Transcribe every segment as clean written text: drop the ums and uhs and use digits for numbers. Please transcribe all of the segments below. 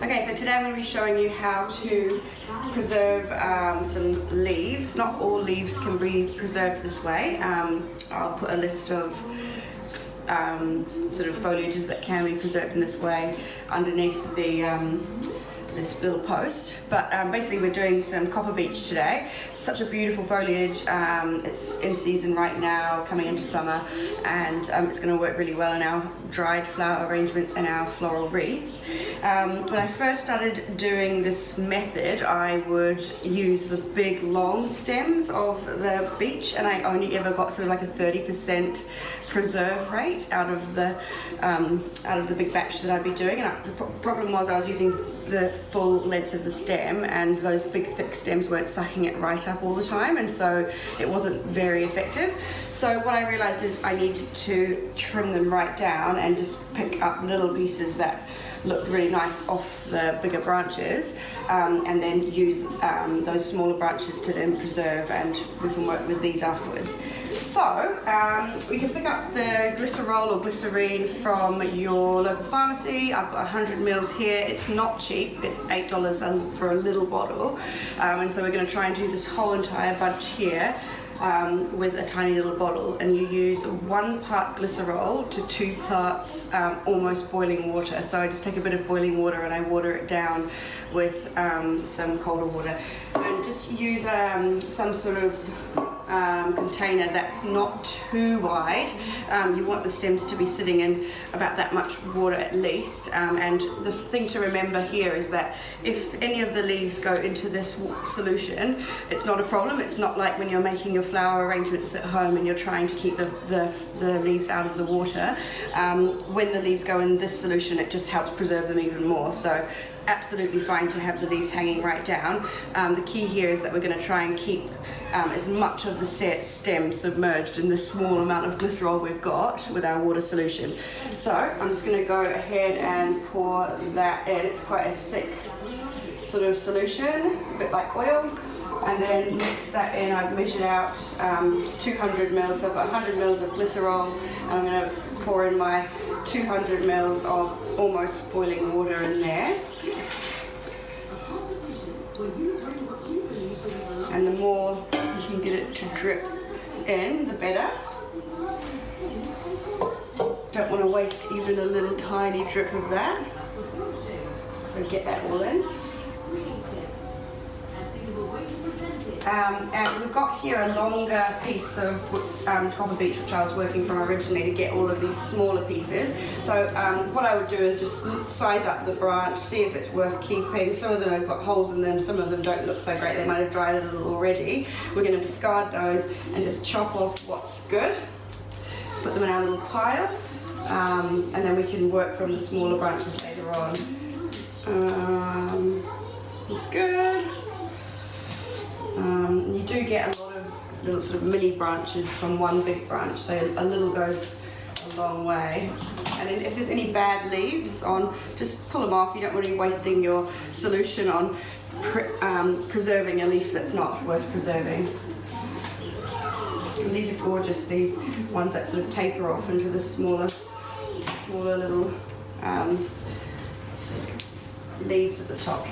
Okay, so today I'm going to be showing you how to preserve some leaves. Not all leaves can be preserved this way. I'll put a list of sort of foliages that can be preserved in this way underneath the this little post, but basically we're doing some copper beech today. Such a beautiful foliage. It's in season right now, coming into summer, and it's going to work really well in our dried flower arrangements and our floral wreaths. When I first started doing this method, I would use the big long stems of the beech, and I only ever got sort of like a 30% preserve rate out of the big batch that I'd be doing. And the problem was I was using the full length of the stem, and those big thick stems weren't sucking it right up all the time, and so it wasn't very effective. So what I realized is I needed to trim them right down and just pick up little pieces that looked really nice off the bigger branches, and then use those smaller branches to then preserve, and we can work with these afterwards. So we can pick up the glycerol or glycerin from your local pharmacy. I've got 100 mils here. It's not cheap. It's $8 for a little bottle, and so we're going to try and do this whole entire bunch here with a tiny little bottle, and you use 1 part glycerol to 2 parts almost boiling water. So I just take a bit of boiling water and I water it down with some colder water, and just use some sort of container that's not too wide. You want the stems to be sitting in about that much water at least, and the thing to remember here is that if any of the leaves go into this solution, it's not a problem. It's not like when you're making your flower arrangements at home and you're trying to keep the leaves out of the water. When the leaves go in this solution, it just helps preserve them even more. So absolutely fine to have the leaves hanging right down. The key here is that we're going to try and keep as much of the stem submerged in this small amount of glycerol we've got with our water solution. So I'm just going to go ahead and pour that in. It's quite a thick sort of solution, a bit like oil, and then mix that in. I've measured out 200 mils, so I've got 100 mils of glycerol, and I'm going to pour in my 200 mils of almost boiling water in there. And the more you can get it to drip in, the better. Don't want to waste even a little tiny drip of that. So get that all in. And we've got here a longer piece of copper beech, which I was working from originally to get all of these smaller pieces. So what I would do is just size up the branch, see if it's worth keeping. Some of them have got holes in them, some of them don't look so great, they might have dried a little already. We're going to discard those and just chop off what's good, put them in our little pile, and then we can work from the smaller branches later on. Looks good. You do get a lot of little sort of mini branches from one big branch, so a little goes a long way. And then if there's any bad leaves on, just pull them off. You don't want to be wasting your solution on preserving a leaf that's not worth preserving. And these are gorgeous, these ones that sort of taper off into the smaller little leaves at the top.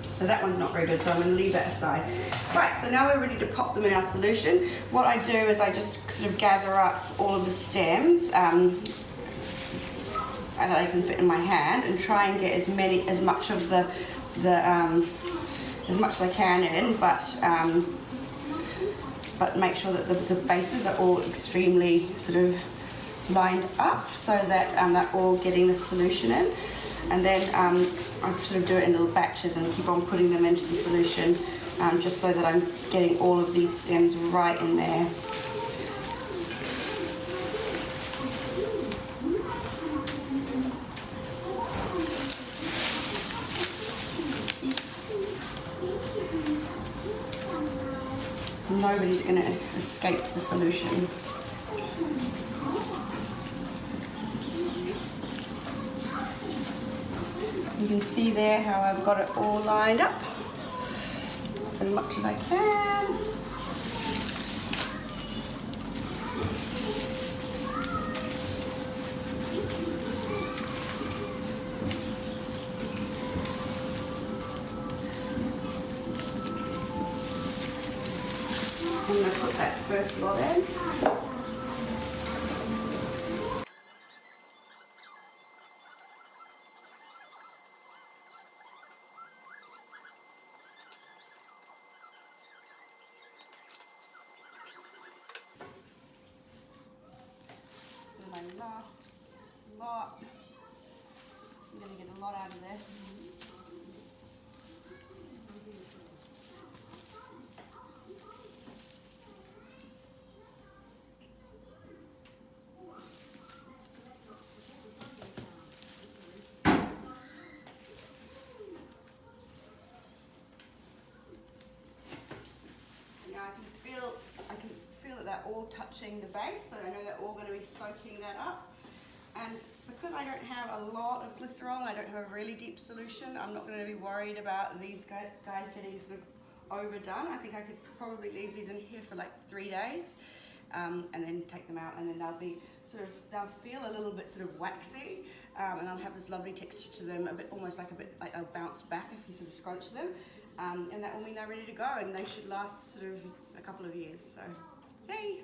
So that one's not very good, so I'm going to leave that aside. Right, so now we're ready to pop them in our solution. What I do is I just sort of gather up all of the stems that I can fit in my hand, and try and get as much of as much as I can in, but make sure that the bases are all extremely sort of lined up, so that they're all getting the solution in. And then I sort of do it in little batches and keep on putting them into the solution, just so that I'm getting all of these stems right in there. Nobody's going to escape the solution. You can see there how I've got it all lined up as much as I can. I'm going to put that first lot in. And my last lot. I'm going to get a lot out of this. I can feel that they're all touching the base, so I know they're all going to be soaking that up. And because I don't have a lot of glycerol and I don't have a really deep solution, I'm not going to be worried about these guys getting sort of overdone. I think I could probably leave these in here for like 3 days and then take them out, and then they'll be they'll feel a little bit sort of waxy, and they'll have this lovely texture to them, almost like they'll bounce back if you sort of scrunch them, and that will mean they're ready to go, and they should last sort of a couple of years. So, yay!